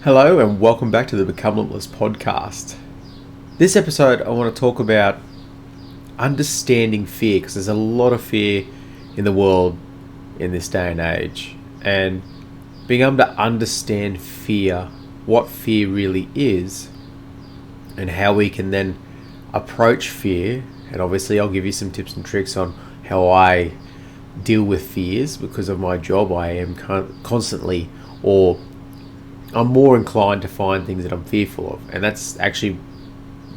Hello and welcome back to the Become Limitless podcast. This episode I want to talk about understanding fear, because there's a lot of fear in the world in this day and age, and being able to understand fear, what fear really is, and how we can then approach fear. And obviously I'll give you some tips and tricks on how I deal with fears. Because of my job, I am constantly, or I'm more inclined to find things that I'm fearful of. And that's actually,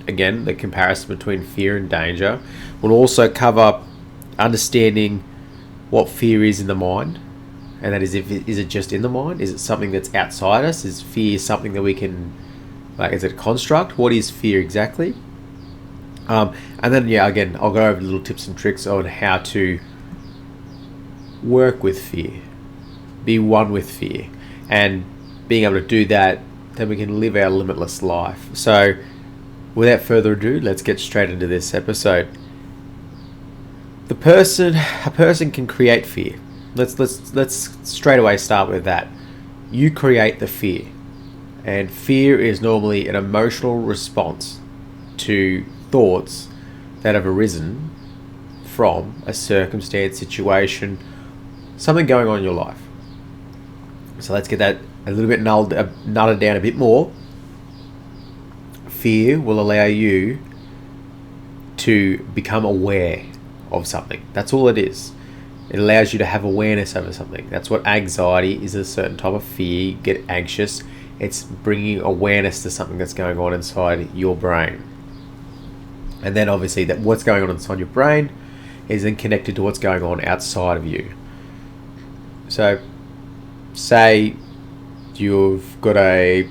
again, the comparison between fear and danger. We'll also cover understanding what fear is in the mind. And that is, is it just in the mind? Is it something that's outside us? Is fear something that we can, is it a construct? What is fear exactly? And then, again, I'll go over little tips and tricks on how to work with fear, be one with fear. And being able to do that, then we can live our limitless life. So without further ado, let's get straight into this episode. A person can create fear. Let's straight away start with that. You create the fear. And fear is normally an emotional response to thoughts that have arisen from a circumstance, situation, something going on in your life. So let's get that a little bit nulled down a bit more. Fear will allow you to become aware of something. That's all it is. It allows you to have awareness over something. That's what anxiety is, a certain type of fear. You get anxious. It's bringing awareness to something that's going on inside your brain. And then obviously that what's going on inside your brain is then connected to what's going on outside of you. So say you've got a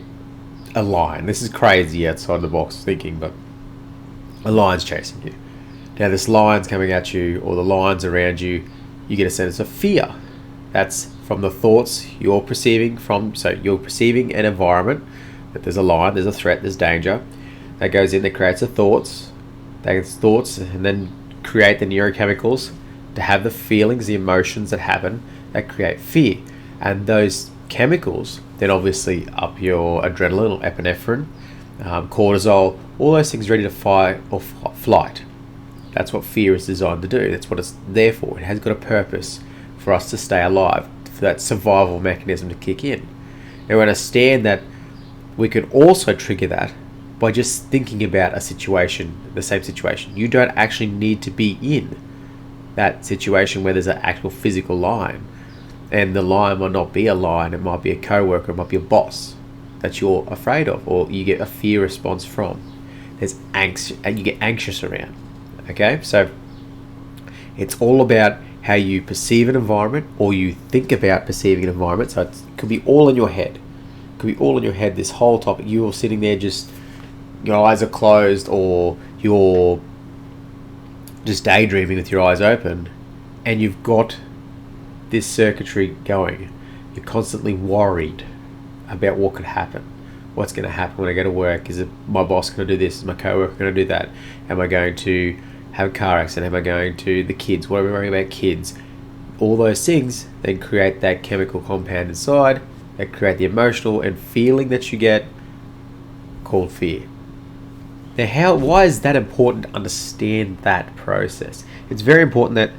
lion. This is crazy outside the box thinking, but a lion's chasing you. Now this lion's coming at you, or the lion's around you. You get a sense of fear. That's from the thoughts you're perceiving from. So you're perceiving an environment that there's a lion, there's a threat, there's danger. That goes in, that creates the thoughts. Those thoughts and then create the neurochemicals to have the feelings, the emotions that happen that create fear. And those chemicals then obviously up your adrenaline or epinephrine, cortisol, all those things ready to fight or flight. That's what fear is designed to do. That's what it's there for. It has got a purpose for us to stay alive, for that survival mechanism to kick in. Now we understand that we can also trigger that by just thinking about a situation, the same situation. You don't actually need to be in that situation where there's an actual physical lion. And the lion might not be a lion, it might be a co-worker, it might be a boss that you're afraid of, or you get a fear response from. There's angst, and you get anxious around. Okay, so it's all about how you perceive an environment, or you think about perceiving an environment. So it could be all in your head. It could be all in your head, this whole topic. You're sitting there just, your eyes are closed, or you're just daydreaming with your eyes open, and you've got this circuitry going. You're constantly worried about what could happen. What's going to happen when I go to work? Is it my boss going to do this? Is my co-worker going to do that? Am I going to have a car accident? Am I going to the kids? What are we worrying about kids? All those things then create that chemical compound inside that create the emotional and feeling that you get called fear. Now, why is that important to understand that process? It's very important that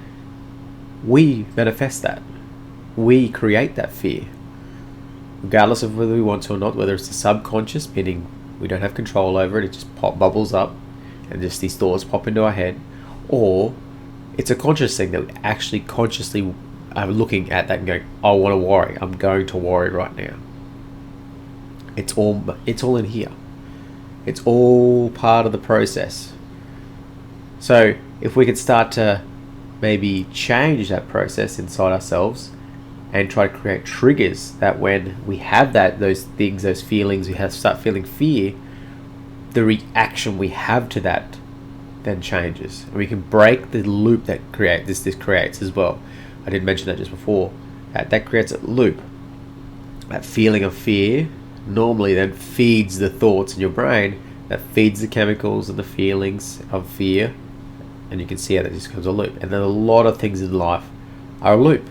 we manifest that. We create that fear. Regardless of whether we want to or not, whether it's the subconscious, meaning we don't have control over it, it just bubbles up and just these thoughts pop into our head, or it's a conscious thing that we actually consciously are looking at that and going, I want to worry, I'm going to worry right now. It's all in here. It's all part of the process. So if we could start to maybe change that process inside ourselves and try to create triggers that when we have those things, those feelings, we start feeling fear, the reaction we have to that then changes. And we can break the loop that this creates as well. I did mention that just before. That creates a loop. That feeling of fear normally then feeds the thoughts in your brain, that feeds the chemicals and the feelings of fear, and you can see how that just becomes a loop. And then a lot of things in life are a loop.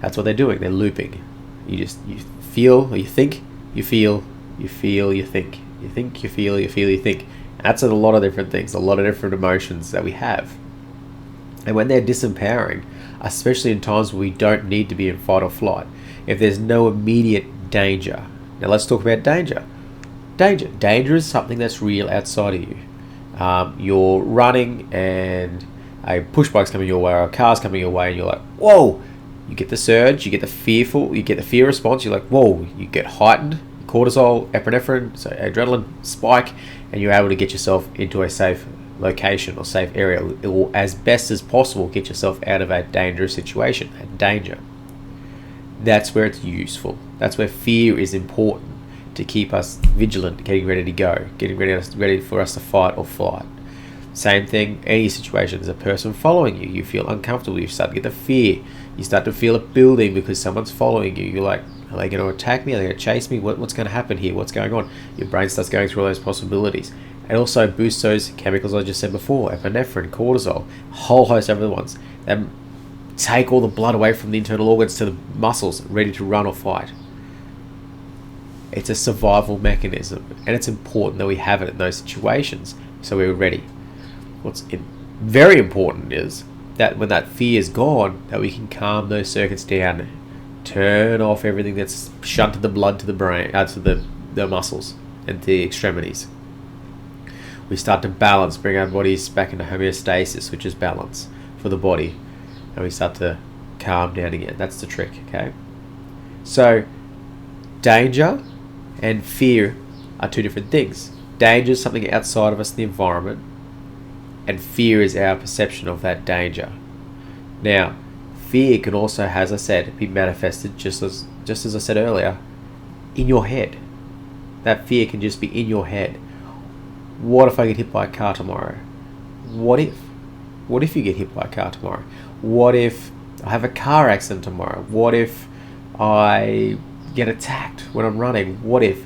That's what they're doing. They're looping. You feel, or you think, you feel, you feel, you think. You think, you feel, you feel, you think. And that's a lot of different things, a lot of different emotions that we have. And when they're disempowering, especially in times where we don't need to be in fight or flight, if there's no immediate danger. Now let's talk about danger. Danger is something that's real outside of you. You're running and a push bike's coming your way or a car's coming your way and you're like, whoa! You get the surge, you get the fear response, you're like, whoa, you get heightened, cortisol, epinephrine, so adrenaline spike, and you're able to get yourself into a safe location or safe area. It will, as best as possible, get yourself out of a dangerous situation, a danger. That's where it's useful. That's where fear is important, to keep us vigilant, getting ready to go, getting ready for us to fight or flight. Same thing, any situation, there's a person following you, you feel uncomfortable, you start to get the fear, you start to feel it building because someone's following you, you're like, are they going to attack me, are they going to chase me, what's going to happen here, what's going on? Your brain starts going through all those possibilities. It also boosts those chemicals I just said before, epinephrine, cortisol, a whole host of other ones that take all the blood away from the internal organs to the muscles, ready to run or fight. It's a survival mechanism, and it's important that we have it in those situations so we're ready. What's very important is that when that fear is gone, that we can calm those circuits down, turn off everything that's shunted the blood to the brain, to the muscles and the extremities. We start to balance, bring our bodies back into homeostasis, which is balance for the body, and we start to calm down again. That's the trick, okay? So, danger and fear are two different things. Danger is something outside of us in the environment, and fear is our perception of that danger. Now, fear can also, as I said, be manifested just as I said earlier, in your head. That fear can just be in your head. What if I get hit by a car tomorrow? What if? What if you get hit by a car tomorrow? What if I have a car accident tomorrow? What if I get attacked when I'm running? What if?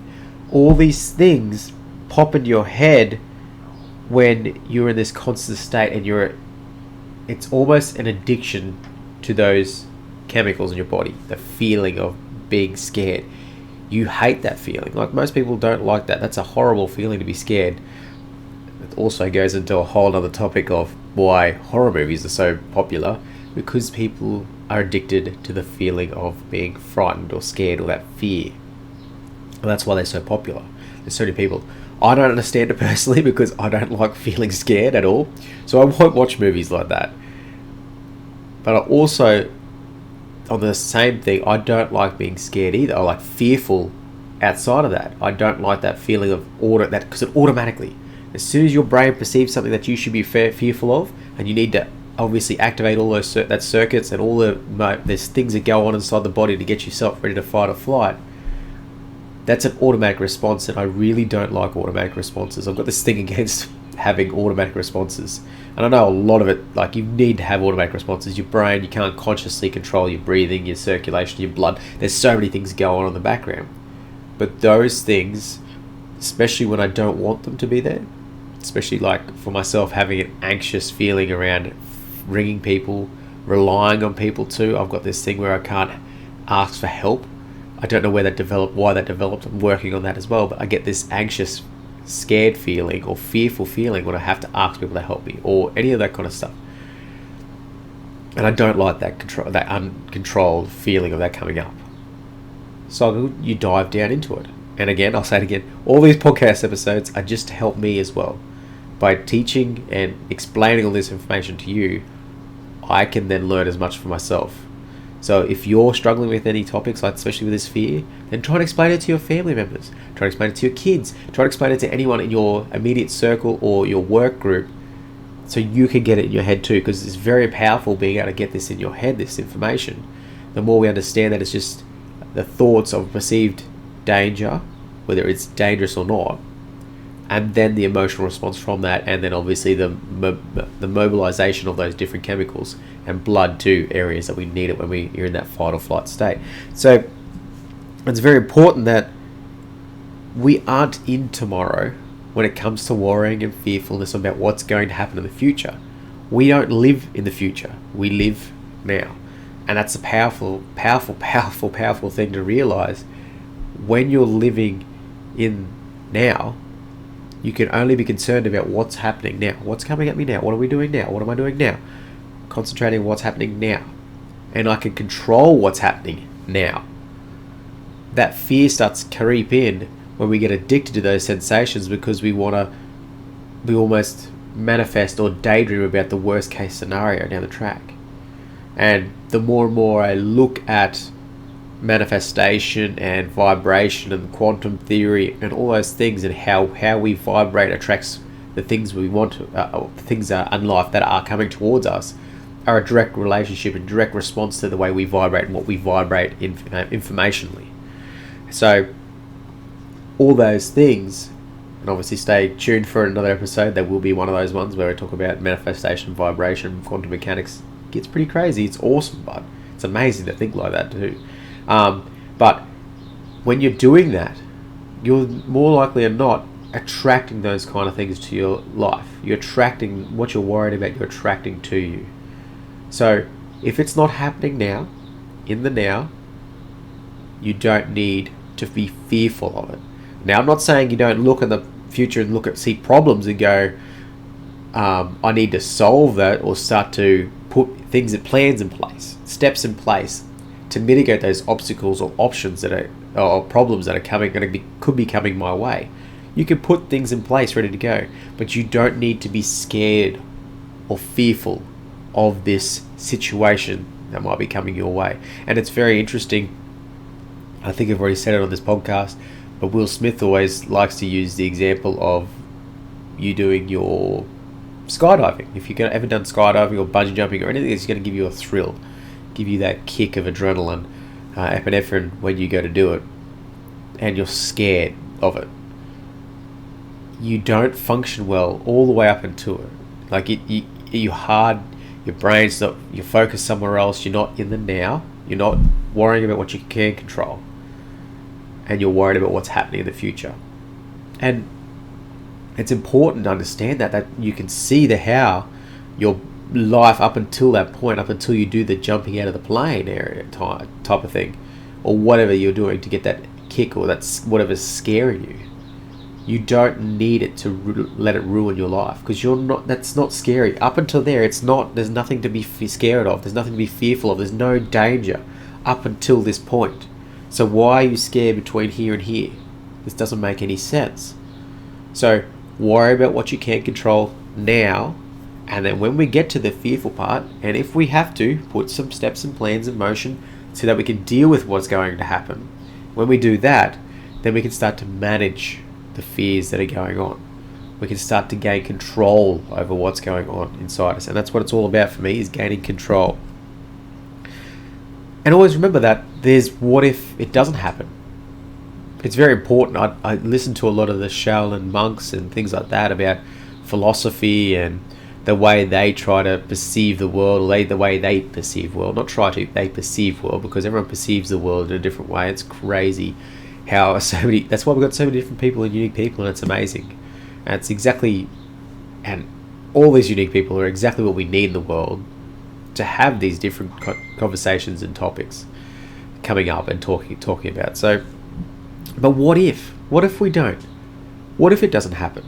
All these things pop into your head when you're in this constant state, and it's almost an addiction to those chemicals in your body, the feeling of being scared. You hate that feeling. Like, most people don't like that. That's a horrible feeling, to be scared. It also goes into a whole other topic of why horror movies are so popular, because people are addicted to the feeling of being frightened or scared, or that fear. And that's why they're so popular. There's so many people. I don't understand it personally, because I don't like feeling scared at all, so I won't watch movies like that. But I also, on the same thing, I don't like being scared either. I like fearful outside of that. I don't like that feeling of that, because it automatically, as soon as your brain perceives something that you should be fearful of, and you need to obviously activate all those that circuits and all there's things that go on inside the body to get yourself ready to fight or flight. That's an automatic response, and I really don't like automatic responses. I've got this thing against having automatic responses, and I know a lot of it, like, you need to have automatic responses. Your brain, you can't consciously control your breathing, your circulation, your blood. There's so many things going on in the background, but those things, especially when I don't want them to be there, especially like for myself, having an anxious feeling around ringing people, relying on people too. I've got this thing where I can't ask for help. I don't know why that developed. I'm working on that as well, but I get this anxious, scared feeling or fearful feeling when I have to ask people to help me, or any of that kind of stuff. And I don't like that uncontrolled feeling of that coming up. So you dive down into it. And again, I'll say it again, all these podcast episodes are just to help me as well. By teaching and explaining all this information to you, I can then learn as much for myself. So if you're struggling with any topics, like especially with this fear, then try to explain it to your family members. Try to explain it to your kids. Try to explain it to anyone in your immediate circle or your work group, so you can get it in your head too, because it's very powerful being able to get this in your head, this information. The more we understand that it's just the thoughts of perceived danger, whether it's dangerous or not, and then the emotional response from that, and then obviously the mobilization of those different chemicals and blood to areas that we need it when we're in that fight or flight state. So it's very important that we aren't in tomorrow when it comes to worrying and fearfulness about what's going to happen in the future. We don't live in the future. We live now. And that's a powerful, powerful, powerful, powerful thing to realize. When you're living in now, you can only be concerned about what's happening now. What's coming at me now? What are we doing now? What am I doing now? Concentrating on what's happening now. And I can control what's happening now. That fear starts to creep in when we get addicted to those sensations because we almost manifest or daydream about the worst case scenario down the track. And the more and more I look at manifestation and vibration and quantum theory and all those things, and how we vibrate attracts the things we want to, things in life that are coming towards us, are a direct relationship and direct response to the way we vibrate and what we vibrate informationally. So all those things, and obviously stay tuned for another episode. There will be one of those ones where I talk about manifestation, vibration, quantum mechanics. It gets pretty crazy. It's awesome, but it's amazing to think like that too. But when you're doing that, you're more likely than not attracting those kind of things to your life. You're attracting what you're worried about, you're attracting to you. So if it's not happening now, in the now, you don't need to be fearful of it. Now, I'm not saying you don't look in the future and see problems and go, I need to solve that, or start to put plans in place, steps in place to mitigate those obstacles or options or problems that are could be coming my way. You can put things in place ready to go, but you don't need to be scared or fearful of this situation that might be coming your way. And it's very interesting. I think I've already said it on this podcast, but Will Smith always likes to use the example of you doing your skydiving. If you've ever done skydiving or bungee jumping or anything, it's going to give you a thrill, give you that kick of adrenaline, epinephrine when you go to do it, and you're scared of it. You don't function well all the way up into it. Like you're hard, your brain's not, you're focused somewhere else, you're not in the now, you're not worrying about what you can control, and you're worried about what's happening in the future. And it's important to understand that you can see how your life up until that point, up until you do the jumping out of the plane area type of thing, or whatever you're doing to get that kick, or that's whatever's scaring you. You don't need it to let it ruin your life, because that's not scary. Up until there, there's nothing to be scared of, there's nothing to be fearful of, there's no danger up until this point. So why are you scared between here and here? This doesn't make any sense. So worry about what you can control now, and then when we get to the fearful part, and if we have to, put some steps and plans in motion so that we can deal with what's going to happen. When we do that, then we can start to manage the fears that are going on. We can start to gain control over what's going on inside us, and that's what it's all about for me, is gaining control. And always remember that there's what if it doesn't happen. It's very important. I listen to a lot of the Shaolin monks and things like that about philosophy and the way they try to perceive the world, or the way they perceive world. Not try to, they perceive world, because everyone perceives the world in a different way. It's crazy how that's why we've got so many different people and unique people, and it's amazing. And and all these unique people are exactly what we need in the world to have these different conversations and topics coming up and talking about. So, but what if we don't? What if it doesn't happen?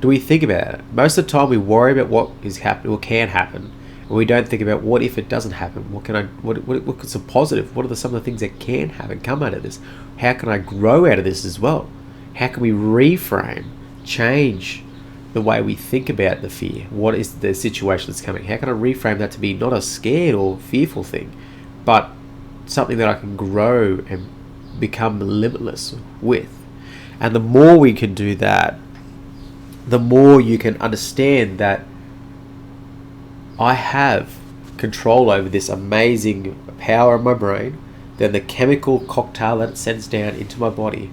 Do we think about it? Most of the time we worry about what is happening or can happen, and we don't think about what if it doesn't happen. What's a positive? What are some of the things that can happen, come out of this? How can I grow out of this as well? How can we reframe, change the way we think about the fear? What is the situation that's coming? How can I reframe that to be not a scared or fearful thing, but something that I can grow and become limitless with? And the more we can do that, the more you can understand that I have control over this amazing power in my brain, then the chemical cocktail that it sends down into my body.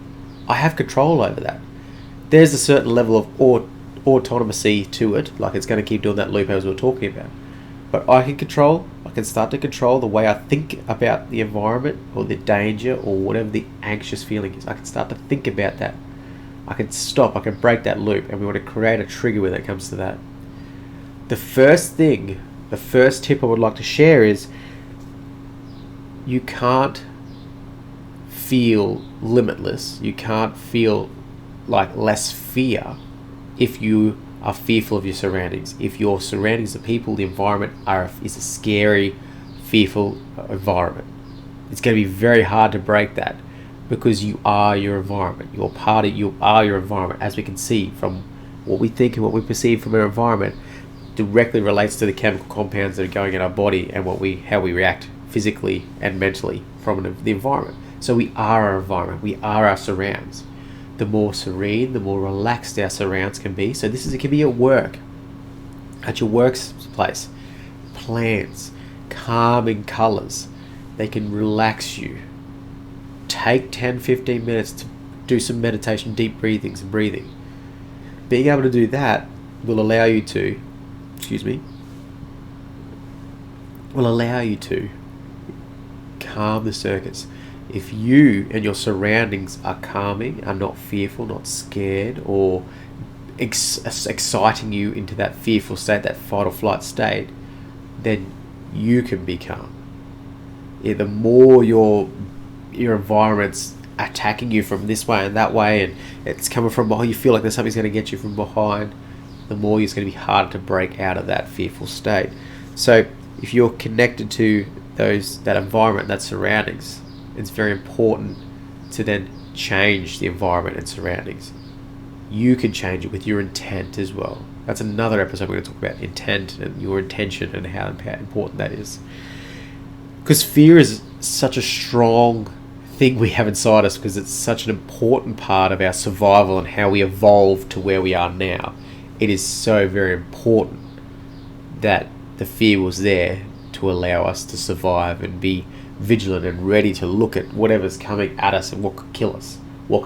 I have control over that. There's a certain level of autonomy to it, like it's going to keep doing that loop as we were talking about. But I can start to control the way I think about the environment or the danger or whatever the anxious feeling is. I can start to think about that. I can break that loop, and we want to create a trigger when it comes to that. The first tip I would like to share is you can't feel limitless. You can't feel like less fear if you are fearful of your surroundings. If your surroundings, the people, the environment is a scary, fearful environment, it's going to be very hard to break that, because you are your environment. You are your environment, as we can see from what we think and what we perceive from our environment directly relates to the chemical compounds that are going in our body and how we react physically and mentally from the environment. So we are our environment. We are our surrounds. The more serene, the more relaxed our surrounds can be. So it can be at work, at your workplace, plants, calming colors. They can relax you. Take 10-15 minutes to do some meditation, deep breathings and breathing. Being able to do that will allow you to, calm the circuits. If you and your surroundings are calming, are not fearful, not scared, or exciting you into that fearful state, that fight or flight state, then you can be calm. The more your environment's attacking you from this way and that way, and it's coming from behind, you feel like there's something's going to get you from behind, the more it's going to be harder to break out of that fearful state. So if you're connected to that environment, that surroundings, it's very important to then change the environment and surroundings. You can change it with your intent as well. That's another episode we're going to talk about intent and your intention and how important that is. Because fear is such a strong thing we have inside us, because it's such an important part of our survival and how we evolved to where we are now. It is so very important that the fear was there to allow us to survive and be vigilant and ready to look at whatever's coming at us and what could kill us, what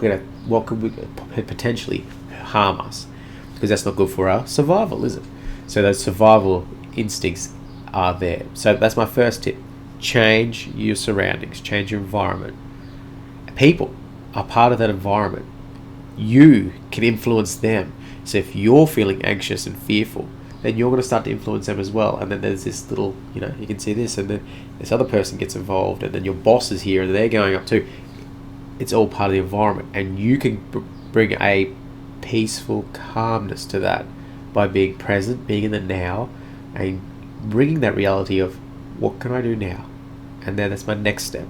could potentially harm us, because that's not good for our survival, is it? So those survival instincts are there. So that's my first tip. Change your surroundings, change your environment. People are part of that environment. You can influence them. So if you're feeling anxious and fearful, then you're going to start to influence them as well. And then there's this little, you can see this, and then this other person gets involved, and then your boss is here and they're going up too. It's all part of the environment, and you can bring a peaceful calmness to that by being present, being in the now, and bringing that reality of, what can I do now? And then that's my next step.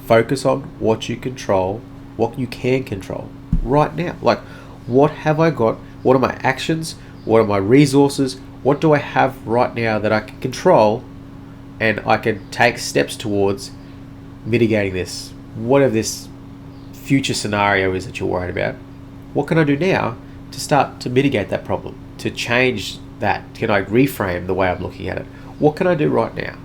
Focus on what you control, what you can control right now. Like, what have I got? What are my actions? What are my resources? What do I have right now that I can control, and I can take steps towards mitigating this, whatever this future scenario is that you're worried about? What can I do now to start to mitigate that problem, to change that? Can I reframe the way I'm looking at it? What can I do right now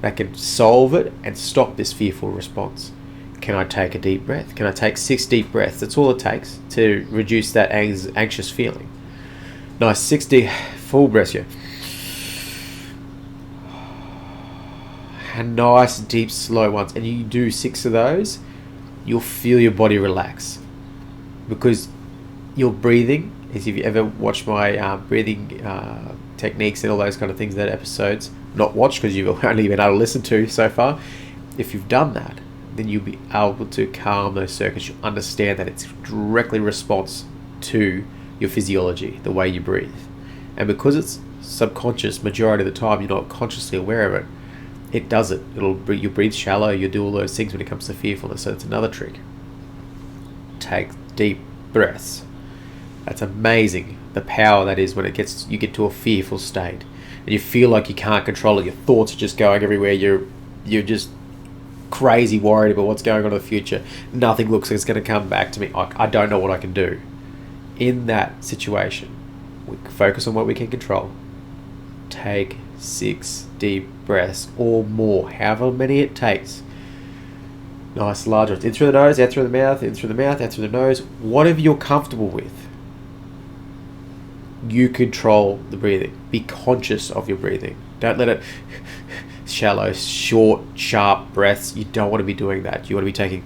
that can solve it and stop this fearful response? Can I take a deep breath? Can I take 6 deep breaths? That's all it takes to reduce that anxious feeling. Nice 6 deep full breaths here. And nice deep slow ones. And you do 6 of those, you'll feel your body relax. Because your breathing, as if you ever watched my breathing techniques and all those kind of things, that episodes, not watched because you've only been able to listen to so far. If you've done that, then you'll be able to calm those circuits. You'll understand that it's directly response to your physiology, the way you breathe. And because it's subconscious, majority of the time you're not consciously aware of it, it does it. You breathe shallow, you do all those things when it comes to fearfulness. So it's another trick. Take deep breaths. That's amazing, the power that is when you get to a fearful state and you feel like you can't control it. Your thoughts are just going everywhere. You're just crazy worried about what's going on in the future. Nothing looks like it's going to come back to me. I don't know what I can do. In that situation, we focus on what we can control. Take 6 deep breaths or more, however many it takes. Nice large ones. In through the nose, out through the mouth, in through the mouth, out through the nose. Whatever you're comfortable with. You control the breathing. Be conscious of your breathing. Don't let it shallow, short, sharp breaths. You don't want to be doing that. You want to be taking.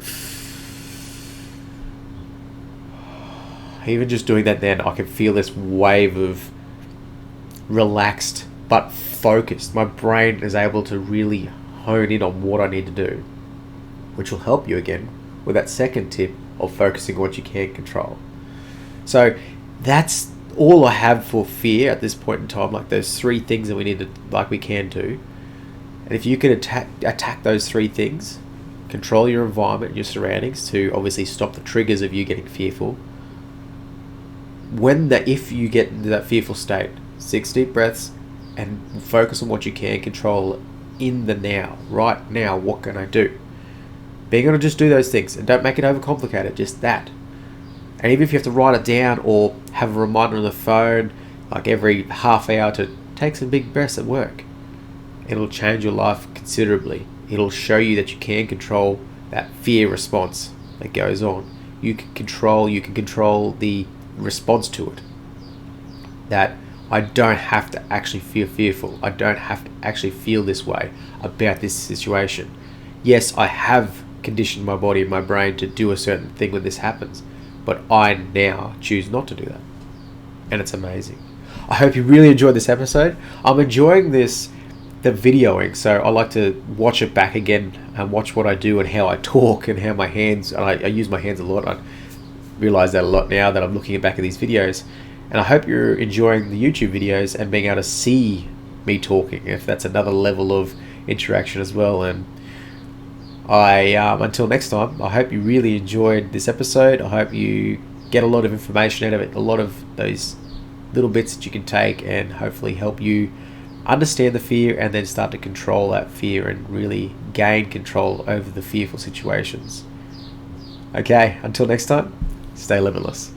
Even just doing that, then I can feel this wave of relaxed but focused. My brain is able to really hone in on what I need to do, which will help you again with that second tip of focusing on what you can control. So that's all I have for fear at this point in time, like those 3 things that we can do. And if you can attack those 3 things, control your environment, your surroundings, to obviously stop the triggers of you getting fearful. If you get into that fearful state, 6 deep breaths and focus on what you can control in the now. Right now, what can I do? Being able to just do those things, and don't make it overcomplicated, just that. And even if you have to write it down or have a reminder on the phone, like every half hour, to take some big breaths at work, it'll change your life considerably. It'll show you that you can control that fear response that goes on. You can control the response to it. That I don't have to actually feel fearful. I don't have to actually feel this way about this situation. Yes, I have conditioned my body and my brain to do a certain thing when this happens, but I now choose not to do that. And it's amazing. I hope you really enjoyed this episode. I'm enjoying the videoing, so I like to watch it back again and watch what I do and how I talk and how my hands, and I use my hands a lot. I realize that a lot now that I'm looking back at these videos. And I hope you're enjoying the YouTube videos and being able to see me talking, if that's another level of interaction as well. And until next time, I hope you really enjoyed this episode. I hope you get a lot of information out of it, a lot of those little bits that you can take and hopefully help you understand the fear and then start to control that fear and really gain control over the fearful situations. Okay, until next time, stay limitless.